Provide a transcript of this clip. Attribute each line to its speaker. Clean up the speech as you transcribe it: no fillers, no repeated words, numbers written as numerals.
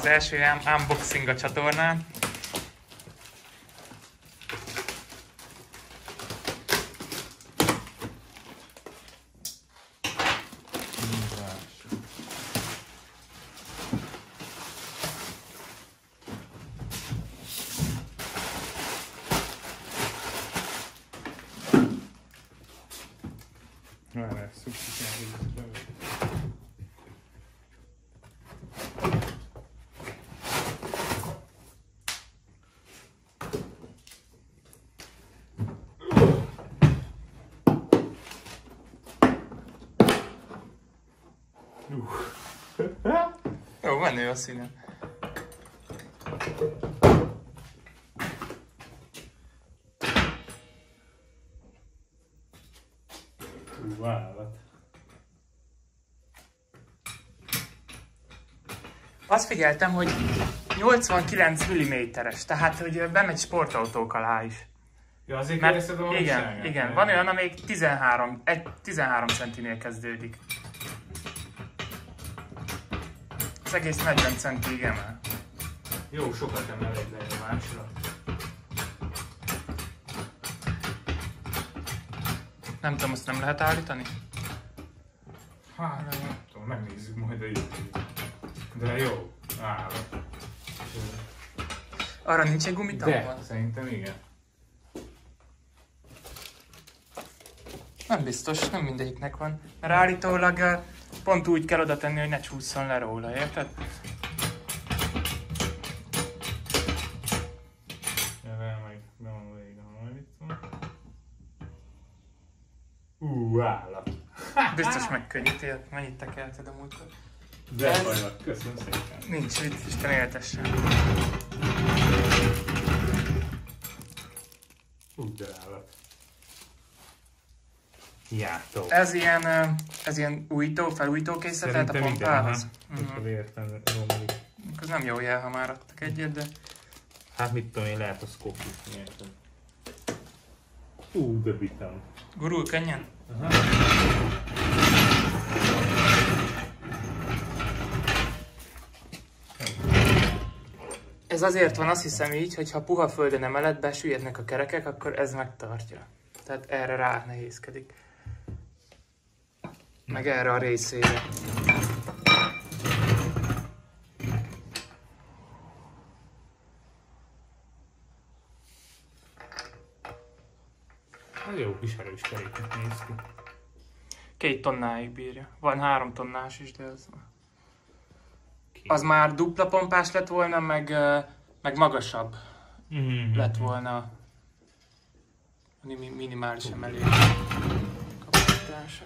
Speaker 1: Az első unboxing a csatornán.
Speaker 2: Várjál, szükségem.
Speaker 1: Jó, van ő a színen.
Speaker 2: Állat.
Speaker 1: Azt figyeltem, hogy 89 mm-es, tehát hogy bemegy sportautók alá is.
Speaker 2: Ja, azért kérdezted a
Speaker 1: igen, igen, van olyan, amelyik 13 centinél kezdődik. Az egész 40 centig emel.
Speaker 2: Jó, sokat emel egy lenyomásra.
Speaker 1: Nem tudom, azt nem lehet állítani?
Speaker 2: Hát, nem tudom, megnézzük majd a YouTube-t. De jó, állat.
Speaker 1: Arra nincs egy gumitank?
Speaker 2: De, szerintem igen.
Speaker 1: Nem biztos, nem mindegyiknek van. Mert állítólag pont úgy kell oda tenni, hogy ne csúszson le róla, érted?
Speaker 2: Állat.
Speaker 1: Biztos megkönnyíti, mennyit tekelted a múltkor.
Speaker 2: De vagyok, köszönöm szépen.
Speaker 1: Nincs mit, Isten éltessen.
Speaker 2: De állat. Játó.
Speaker 1: Ez ilyen felújító készlet lehet a pompához?
Speaker 2: Hogyha véletlenül romlik.
Speaker 1: Az nem jó jel, ha már adtak egyet, de...
Speaker 2: Hát mit tudom én, lehet a szkópítni, érted? De vitam.
Speaker 1: Gurul könnyen?
Speaker 2: Aha.
Speaker 1: Ez azért van, azt hiszem így, hogy ha puha földön emeled, besüllyednek a kerekek, akkor ez megtartja. Tehát erre rá nehézkedik. Meg erre a részére.
Speaker 2: Ez jó kis erős keréknek néz ki.
Speaker 1: 2 tonnáig bírja. Van 3 tonnás is, de az már dupla pompás lett volna, meg magasabb lett volna minimális emelés kapacitása.